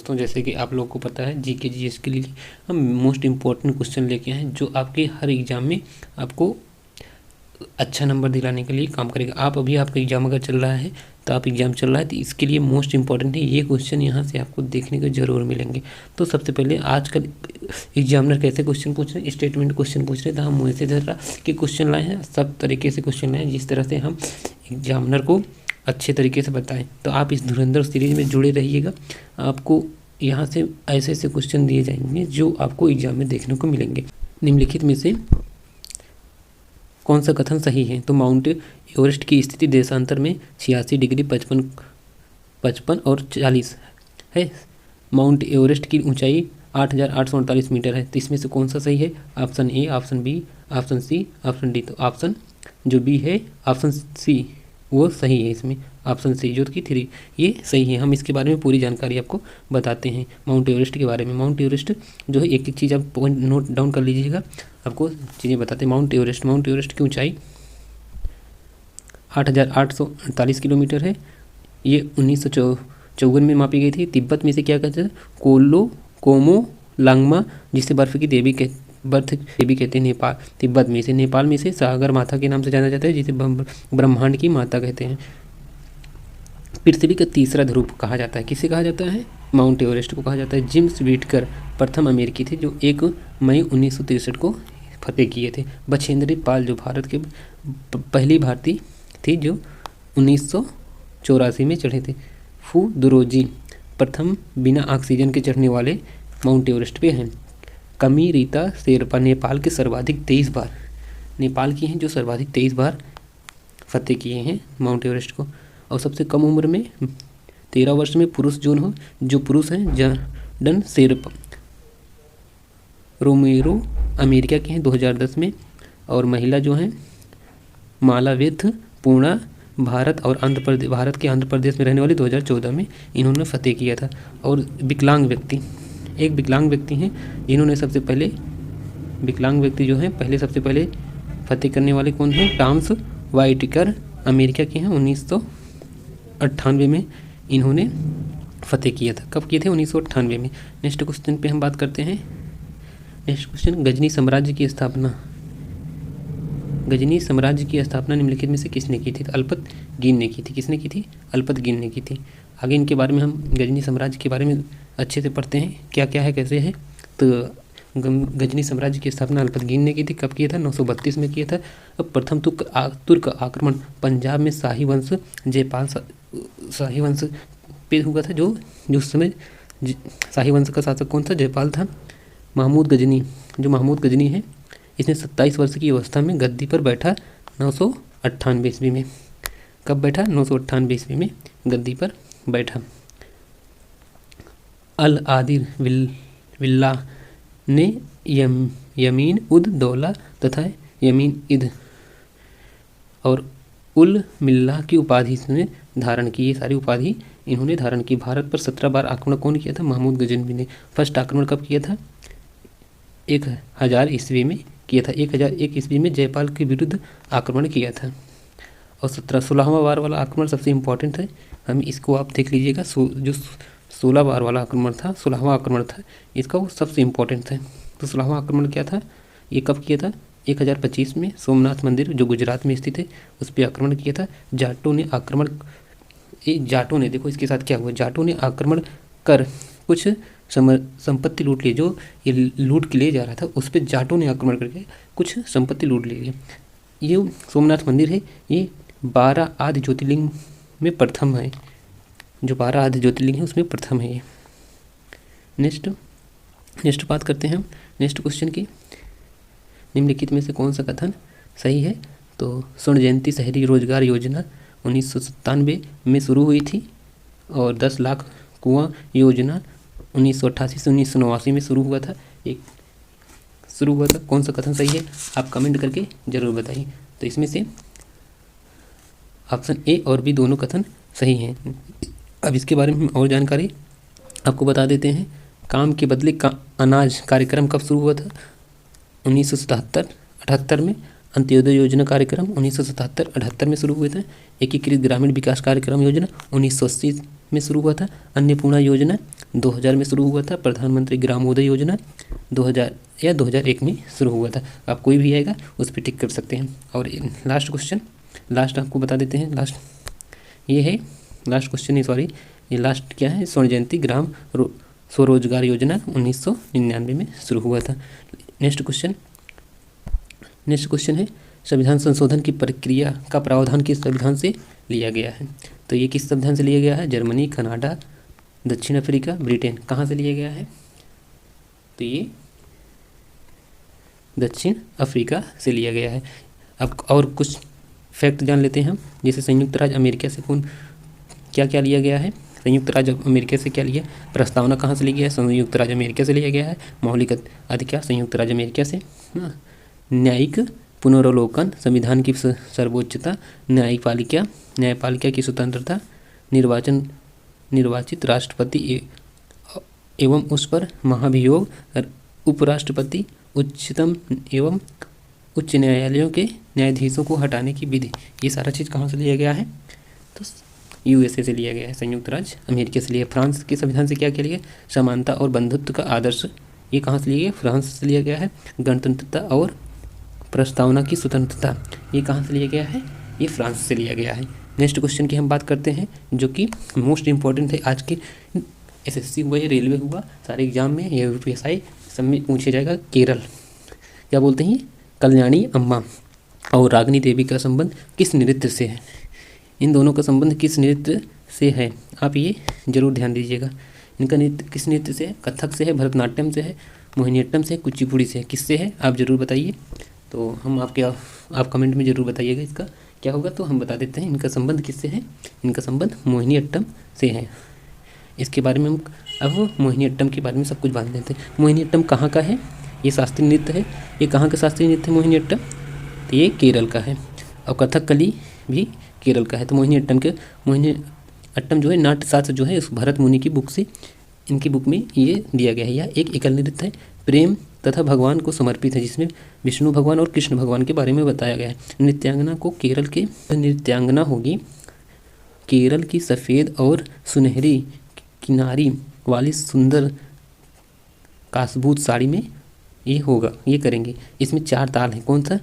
दोस्तों, जैसे कि आप लोगों को पता है जीके जीएस के लिए हम मोस्ट इम्पोर्टेंट क्वेश्चन लेके आए हैं जो आपके हर एग्ज़ाम में आपको अच्छा नंबर दिलाने के लिए काम करेगा। अभी आपका एग्ज़ाम अगर चल रहा है तो आप एग्ज़ाम चल रहा है तो इसके लिए मोस्ट इंपॉर्टेंट है ये क्वेश्चन, यहाँ से आपको देखने को ज़रूर मिलेंगे। तो सबसे पहले आजकल एग्जामिनर कैसे क्वेश्चन पूछ रहे हैं, स्टेटमेंट क्वेश्चन पूछ रहे हैं, तो हम वैसे तरह के क्वेश्चन लाए हैं, सब तरीके से क्वेश्चन लाए हैं जिस तरह से हम एग्जामिनर को अच्छे तरीके से बताएं। तो आप इस धुरंधर सीरीज में जुड़े रहिएगा, आपको यहाँ से ऐसे ऐसे क्वेश्चन दिए जाएंगे जो आपको एग्जाम में देखने को मिलेंगे। निम्नलिखित में से कौन सा कथन सही है? तो माउंट एवरेस्ट की स्थिति देशांतर में 86 डिग्री 55 और 40 है। माउंट एवरेस्ट की ऊंचाई 8,848 मीटर है। तो इसमें से कौन सा सही है? Option A, option B, option C, option D. तो ऑप्शन जो बी है, ऑप्शन सी, वो सही है। इसमें ऑप्शन सी जो कि 3 ये सही है। हम इसके बारे में पूरी जानकारी आपको बताते हैं माउंट एवरेस्ट के बारे में। माउंट एवरेस्ट जो है एक एक चीज़ आप पॉइंट नोट डाउन कर लीजिएगा, आपको चीज़ें बताते हैं। माउंट एवरेस्ट की ऊंचाई 8,848 किलोमीटर है। ये 1954 में मापी गई थी। तिब्बत में से क्या कहते हैं? कोमो लांगमा, जिसे बर्फ की देवी कहते हैं। नेपाल, तिब्बत में से, नेपाल में से सागर माता के नाम से जाना जाता है, जिसे ब्रह्मांड की माता कहते हैं। पृथ्वी का तीसरा ध्रुव कहा जाता है, किसे कहा जाता है? माउंट एवरेस्ट को कहा जाता है। जेम्स व्हिटकर प्रथम अमेरिकी थे जो 1 मई 1963 को फतेह किए थे। बछेंद्री पाल जो भारत के पहली भारतीय थी जो 1984 में चढ़े थे। फू दुरोजी प्रथम बिना ऑक्सीजन के चढ़ने वाले माउंट एवरेस्ट पे हैं। कमी रीता शेरपा नेपाल के सर्वाधिक 23 बार, नेपाल की हैं जो सर्वाधिक 23 बार फतेह किए हैं माउंट एवरेस्ट को। और सबसे कम उम्र में 13 वर्ष में पुरुष जो पुरुष हैं जॉर्डन शेरपा रोमेरो अमेरिका के हैं 2010 में। और महिला जो हैं मालावेथ पूर्णा भारत के आंध्र प्रदेश में रहने वाली 2014 में इन्होंने फतेह किया था। और विकलांग व्यक्ति हैं जिन्होंने सबसे पहले सबसे पहले फतेह करने वाले कौन हैं? टॉमस व्हाइटेकर अमेरिका के हैं। 1998 में इन्होंने फतेह किया था। कब किए थे? 1998 में। नेक्स्ट क्वेश्चन पे हम बात करते हैं। नेक्स्ट क्वेश्चन, गजनी साम्राज्य की स्थापना निम्नलिखित में से किसने की थी? तो अल्पतगीन ने की थी। किसने की थी? अल्पतगीन ने की थी। आगे इनके बारे में हम गजनी साम्राज्य के बारे में अच्छे से पढ़ते हैं, क्या क्या है, कैसे है। तो गजनी साम्राज्य की स्थापना अल्पतगीन ने की थी। कब किया था? 932 में किया था। अब प्रथम तुर्क आक्रमण पंजाब में शाही वंश पे हुआ था। जो उस समय शाही वंश का शासक कौन था? जयपाल था। महमूद गजनी है, इसने 27 वर्ष की अवस्था में गद्दी पर बैठा 998 ईस्वी में। कब बैठा? 998 ईस्वी में गद्दी पर बैठा। अल आदिर विल्ला ने यमीन उद दौला तथा यमीन इद और उल मिल्ला की उपाधि इसने धारण की। ये सारी उपाधि इन्होंने धारण की। भारत पर 17 बार आक्रमण कौन किया था? महमूद गजनवी ने। फर्स्ट आक्रमण कब किया था? 1000 ईस्वी में किया था। 1001 ईस्वी में जयपाल के विरुद्ध आक्रमण किया था। और 16वां बार वाला आक्रमण सबसे इम्पोर्टेंट है, हम इसको आप देख लीजिएगा। जो 16 बार वाला आक्रमण था, 16वां आक्रमण था, इसका वो सबसे इम्पोर्टेंट था। तो 16वां आक्रमण क्या था? ये कब किया था? 1025 में सोमनाथ मंदिर जो गुजरात में स्थित है उस पर आक्रमण किया था। जाटों ने देखो इसके साथ क्या हुआ। जाटों ने आक्रमण कर कुछ संपत्ति लूट ली। जो ये लूट के लिए जा रहा था उस पर जाटों ने आक्रमण करके कुछ संपत्ति लूट ली। ये सोमनाथ मंदिर है, ये 12 आदि ज्योतिर्लिंग में प्रथम है। जो 12 आदि ज्योतिर्लिंग है उसमें प्रथम है ये। नेक्स्ट बात करते हैं हम नेक्स्ट क्वेश्चन की। निम्नलिखित में से कौन सा कथन सही है? तो स्वर्ण जयंती शहरी रोजगार योजना 1997 में शुरू हुई थी। और 10 लाख कुआं योजना 1988 से 1989 में शुरू हुआ था। कौन सा कथन सही है? आप कमेंट करके जरूर बताइए। तो इसमें से ऑप्शन ए और बी दोनों कथन सही हैं। अब इसके बारे में और जानकारी आपको बता देते हैं। काम के बदले अनाज कार्यक्रम कब शुरू हुआ था? 1978 में। अंत्योदय योजना कार्यक्रम 1977-78 में शुरू हुए थे। एकीकृत ग्रामीण विकास कार्यक्रम योजना 1980 में शुरू हुआ था। अन्नपूर्णा योजना 2000 में शुरू हुआ था। प्रधानमंत्री ग्रामोदय योजना 2000 या 2001 में शुरू हुआ था। आप कोई भी आएगा उस पर टिक कर सकते हैं। और लास्ट क्वेश्चन, लास्ट आपको बता देते हैं। लास्ट ये है, लास्ट क्वेश्चन नहीं सॉरी, ये लास्ट क्या है, स्वर्ण जयंती ग्राम स्वरोजगार योजना 1999 में शुरू हुआ था। नेक्स्ट क्वेश्चन है संविधान संशोधन की प्रक्रिया का प्रावधान किस संविधान से लिया गया है? तो ये किस संविधान से लिया गया है? जर्मनी, कनाडा, दक्षिण अफ्रीका, ब्रिटेन, कहाँ से लिया गया है? तो ये दक्षिण अफ्रीका से लिया गया है। अब और कुछ फैक्ट जान लेते हैं हम, जैसे संयुक्त राज्य अमेरिका से क्या क्या लिया गया है? संयुक्त राज्य अमेरिका से क्या लिया? प्रस्तावना कहाँ से लिया गया है? संयुक्त राज्य अमेरिका से लिया गया है। मौलिक अधिकार संयुक्त राज्य अमेरिका से। न्यायिक पुनरावलोकन, संविधान की सर्वोच्चता, न्यायपालिका की स्वतंत्रता, निर्वाचित राष्ट्रपति एवं उस पर महाभियोग, उपराष्ट्रपति, उच्चतम एवं उच्च न्यायालयों के न्यायाधीशों को हटाने की विधि, ये सारा चीज़ कहाँ से लिया गया है? तो यूएसए से लिया गया है, संयुक्त राज्य अमेरिका से लिया। फ्रांस के संविधान से क्या क्या लिया? समानता और बंधुत्व का आदर्श, ये कहाँ से लिया गया? फ्रांस से लिया गया है। गणतंत्रता और प्रस्तावना की स्वतंत्रता, ये कहाँ से लिया गया है? ये फ्रांस से लिया गया है। नेक्स्ट क्वेश्चन की हम बात करते हैं जो कि मोस्ट इम्पॉर्टेंट है आज के एसएससी हुआ या रेलवे हुआ, सारे एग्जाम में या यूपीएसआई सब में पूछे जाएगा। केरल क्या बोलते हैं? कल्याणी अम्मा और रागिनी देवी का संबंध किस नृत्य से है? इन दोनों का संबंध किस नृत्य से है? आप ये जरूर ध्यान दीजिएगा। इनका नृत्य किस नृत्य से है? कथक से है, भरतनाट्यम से है, मोहिनीअट्टम से, कुचिपुड़ी से, किससे है? आप ज़रूर बताइए। तो हम आप कमेंट में ज़रूर बताइएगा इसका क्या होगा। तो हम बता देते हैं इनका संबंध किससे है। इनका संबंध मोहिनीअट्टम से है। इसके बारे में हम अब मोहिनीअट्टम के बारे में सब कुछ बांध देते हैं। मोहिनीअट्टम कहाँ का है? ये शास्त्रीय नृत्य है। ये कहाँ का शास्त्रीय नृत्य है मोहिनीअट्टम? तो ये केरल का है। और कथकली भी केरल का है। तो मोहिनीअट्टम जो है नाट्यशास्त्र जो है उस भरत मुनि की बुक से, इनकी बुक में ये दिया गया है। यह एक एकल नृत्य है, प्रेम तथा भगवान को समर्पित है, जिसमें विष्णु भगवान और कृष्ण भगवान के बारे में बताया गया है। नृत्यांगना को नृत्यांगना होगी केरल की सफ़ेद और सुनहरी किनारी वाली सुंदर कासबूत साड़ी में ये होगा, ये करेंगे। इसमें 4 ताल हैं। कौन सा?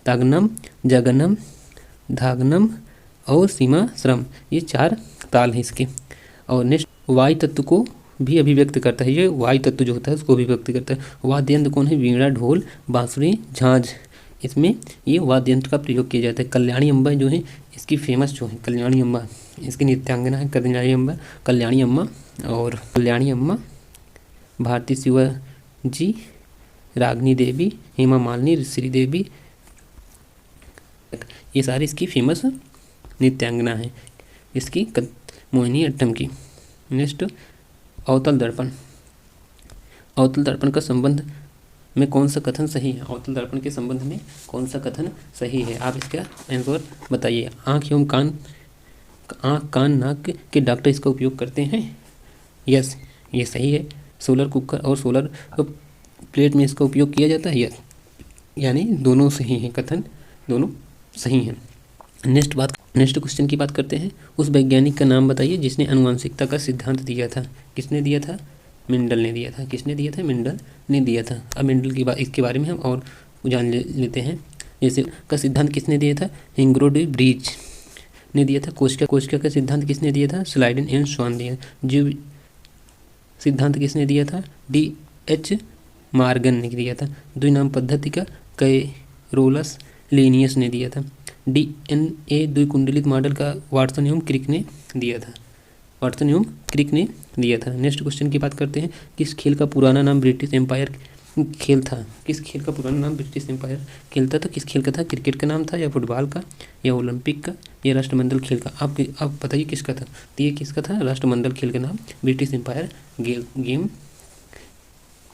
तगनम, जगनम, धागनम और सीमा श्रम, ये 4 ताल हैं इसके। और नेक्स्ट वायु तत्व को भी अभिव्यक्त करता है। ये वायु तत्व जो होता है उसको अभिव्यक्त करता है। वाद्य यंत्र कौन है? वीणा, ढोल, बांसुरी, झांझ, इसमें ये वाद्य यंत्र का प्रयोग किया जाता है। कल्याणी अम्बा जो है इसकी फेमस जो है कल्याणी अम्बा, इसकी नृत्यांगना है कल्याणी अम्बा और कल्याणी अम्मा, भारती शिवाजी, रागिनी देवी, हेमा मालिनी, श्रीदेवी, ये सारी इसकी फेमस नृत्यांगना है इसकी मोहिनीअट्टम की। नेक्स्ट अवतल दर्पण। अवतल दर्पण का संबंध में कौन सा कथन सही है? अवतल दर्पण के संबंध में कौन सा कथन सही है? आप इसका आंसर बताइए। आँख कान नाक के डॉक्टर इसका उपयोग करते हैं। यस, ये सही है। सोलर कुकर और सोलर प्लेट में इसका उपयोग किया जाता है। यस, यानी दोनों सही हैं, कथन दोनों सही हैं। नेक्स्ट क्वेश्चन की बात करते हैं। उस वैज्ञानिक का नाम बताइए जिसने आनुवंशिकता का सिद्धांत दिया था। किसने दिया था? मेंडल ने दिया था। किसने दिया था? मेंडल ने दिया था। अब मेंडल की इसके बारे में हम और जान लेते हैं। जैसे का सिद्धांत किसने दिया था? इंग्रोड ब्रिज ने दिया था। कोशिका का सिद्धांत किसने दिया था? स्लाइडन एंड स्वान दिया। जीव सिद्धांत किसने दिया था? D.H. मार्गन ने दिया था। द्विनाम पद्धति का कैरोलस लीनियस ने दिया था। DNA द्विकुंडलित मॉडल का वाटसन एवं क्रिक ने दिया था। नेक्स्ट क्वेश्चन की बात करते हैं। किस खेल का पुराना नाम ब्रिटिश एम्पायर खेल था? किस खेल का पुराना नाम ब्रिटिश एम्पायर खेल था? तो किस खेल का था? क्रिकेट का नाम था या फुटबॉल का या ओलंपिक का या राष्ट्रमंडल खेल का? आप बताइए किसका था? तो ये किसका था? राष्ट्रमंडल खेल का नाम ब्रिटिश एम्पायर गेम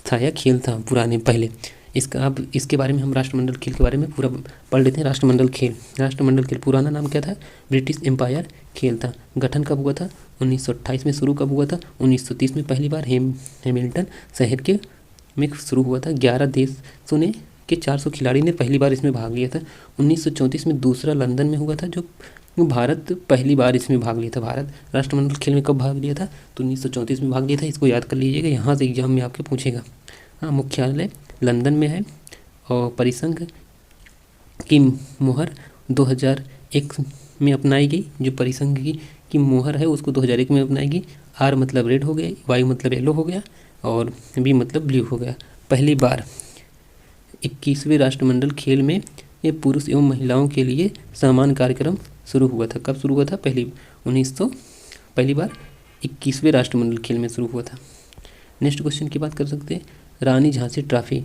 था या खेल था पुराने पहले। इसके बारे में हम राष्ट्रमंडल खेल के बारे में पूरा पढ़ लेते हैं। राष्ट्रमंडल खेल पुराना नाम क्या था? ब्रिटिश एम्पायर खेल था। गठन कब हुआ था? 1928 में। शुरू कब हुआ था? 1930 में पहली बार हैमिल्टन शहर में शुरू हुआ था। 11 देशों ने के 400 खिलाड़ी ने पहली बार इसमें भाग लिया था। 1934 में दूसरा लंदन में हुआ था, जो भारत पहली बार इसमें भाग लिया था। भारत राष्ट्रमंडल खेल में कब भाग लिया था? तो 1934 में भाग लिया था। इसको याद कर लीजिएगा, यहाँ से एग्जाम में आपके पूछेगा। हाँ, मुख्यालय लंदन में है और परिसंघ की मुहर 2001 में अपनाई गई। जो परिसंघ की मुहर है उसको 2001 में अपनाई गई। आर मतलब रेड हो गया, वाई मतलब येलो हो गया और बी मतलब ब्लू हो गया। पहली बार 21वें राष्ट्रमंडल खेल में ये पुरुष एवं महिलाओं के लिए समान कार्यक्रम शुरू हुआ था। कब शुरू हुआ था? पहली बार 21वें राष्ट्रमंडल खेल में शुरू हुआ था। नेक्स्ट क्वेश्चन की बात कर सकते हैं, रानी झांसी ट्रॉफी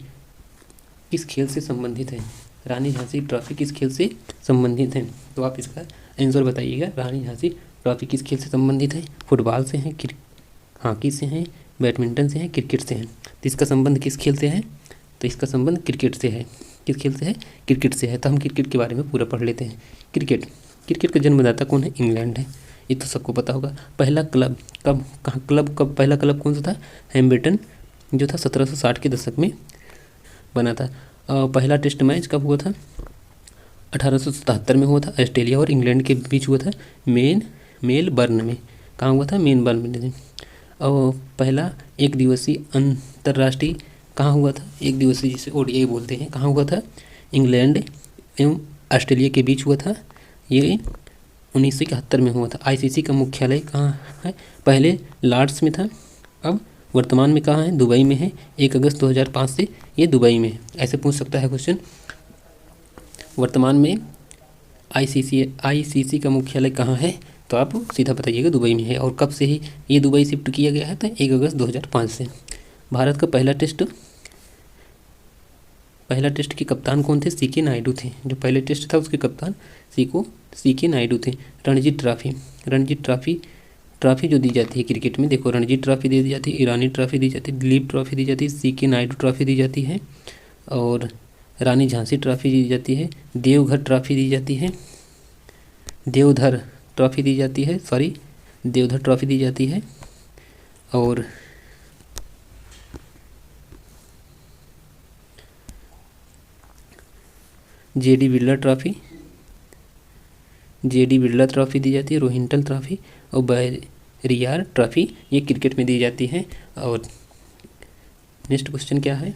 किस खेल से संबंधित है? रानी झांसी ट्रॉफी किस खेल से संबंधित है? तो आप इसका आंसर बताइएगा। रानी झांसी ट्रॉफी किस खेल से संबंधित है? फुटबॉल से है, हॉकी से है, बैडमिंटन से है, क्रिकेट से है। तो इसका संबंध किस खेल से है? तो इसका संबंध क्रिकेट से है। किस खेल से है? क्रिकेट से है। तो हम क्रिकेट के बारे में पूरा पढ़ लेते हैं। क्रिकेट का जन्मदाता कौन है? इंग्लैंड है, ये तो सबको पता होगा। पहला क्लब कब पहला क्लब कौन सा था? हैम्बल्टन, जो था 1760 के दशक में बना था। पहला टेस्ट मैच कब हुआ था? 1877 में हुआ था। ऑस्ट्रेलिया और इंग्लैंड के बीच हुआ था, मेलबर्न में। कहाँ हुआ था? मेलबर्न में। और पहला एक दिवसीय अंतर्राष्ट्रीय कहाँ हुआ था? एक दिवसीय जिसे ओडीआई बोलते हैं, कहाँ हुआ था? इंग्लैंड एवं ऑस्ट्रेलिया के बीच हुआ था। ये 1971 में हुआ था। आईसीसी का मुख्यालय कहाँ है? पहले लॉर्ड्स में था, अब वर्तमान में कहाँ है? दुबई में है। 1 अगस्त 2005 से ये दुबई में है। ऐसे पूछ सकता है क्वेश्चन। वर्तमान में आईसीसी का मुख्यालय कहाँ है? तो आप सीधा बताइएगा दुबई में है। और कब से ही ये दुबई शिफ्ट किया गया है? तो 1 अगस्त 2005 से। भारत का पहला टेस्ट के कप्तान कौन थे? सीके नायडू थे। जो पहले टेस्ट था उसके कप्तान सीके नायडू थे। रणजी ट्रॉफी जो दी जाती है क्रिकेट में, देखो रणजी ट्रॉफी दी जाती है, ईरानी ट्रॉफी दी जाती है, दिलीप ट्रॉफी दी जाती है, सीके नायडू ट्रॉफी दी जाती है और रानी झांसी ट्रॉफी दी जाती है, देवधर ट्रॉफी दी जाती है, देवधर ट्रॉफी दी जाती है और जेडी बिरला ट्रॉफी दी जाती है, रोहिंटन ट्रॉफी और बैरियार ट्रॉफी ये क्रिकेट में दी जाती है। और नेक्स्ट क्वेश्चन क्या है?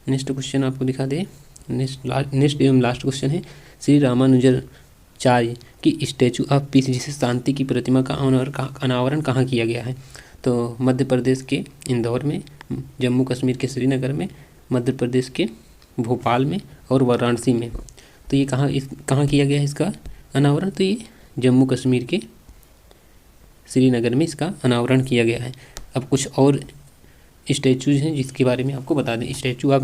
नेक्स्ट क्वेश्चन आपको दिखा दे। नेक्स्ट एवं लास्ट क्वेश्चन है, श्री रामानुजाचार्य की स्टैचू ऑफ पीस जिसे शांति की प्रतिमा का अनावरण कहाँ किया गया है? तो मध्य प्रदेश के इंदौर में, जम्मू कश्मीर के श्रीनगर में, मध्य प्रदेश के भोपाल में और वाराणसी में। तो ये कहाँ किया गया है इसका अनावरण? तो ये जम्मू कश्मीर के श्रीनगर में इसका अनावरण किया गया है। अब कुछ और स्टैचूज हैं जिसके बारे में आपको बता दें। स्टैचू ऑफ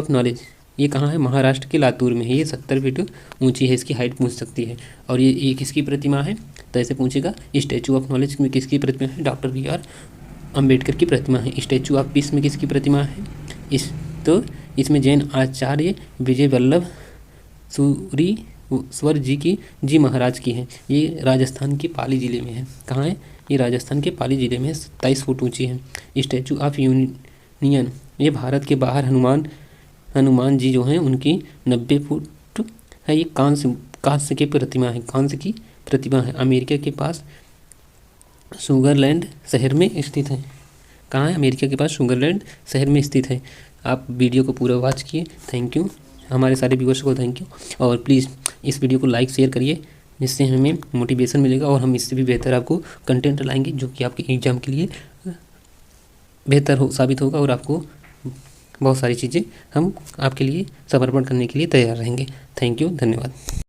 नॉलेज ये कहाँ है? महाराष्ट्र के लातूर में है। ये 70 फीट ऊंची है, इसकी हाइट पूछ सकती है। और ये किसकी प्रतिमा है? तो ऐसे पूछेगा, स्टैचू ऑफ नॉलेज में किसकी प्रतिमा है? डॉक्टर BR अम्बेडकर की प्रतिमा है। स्टैचू ऑफ पीस में किसकी प्रतिमा है? इसमें जैन आचार्य विजय वल्लभ सूरीश्वर जी महाराज की है। ये राजस्थान के पाली ज़िले में है। कहाँ है? ये राजस्थान के पाली ज़िले में 27 फुट ऊंची है। स्टैचू ऑफ यूनियन ये भारत के बाहर हनुमान जी जो हैं उनकी 90 फुट है। ये कांस्य की प्रतिमा है। अमेरिका के पास शुगरलैंड शहर में स्थित है। कहाँ है? अमेरिका के पास शुगरलैंड शहर में स्थित है। आप वीडियो को पूरा वॉच किए, थैंक यू। हमारे सारे व्यूअर्स को थैंक यू। और प्लीज़ इस वीडियो को लाइक शेयर करिए, जिससे हमें मोटिवेशन मिलेगा और हम इससे भी बेहतर आपको कंटेंट लाएंगे जो कि आपके एग्ज़ाम के लिए बेहतर साबित होगा और आपको बहुत सारी चीज़ें हम आपके लिए समर्पण करने के लिए तैयार रहेंगे। थैंक यू, धन्यवाद।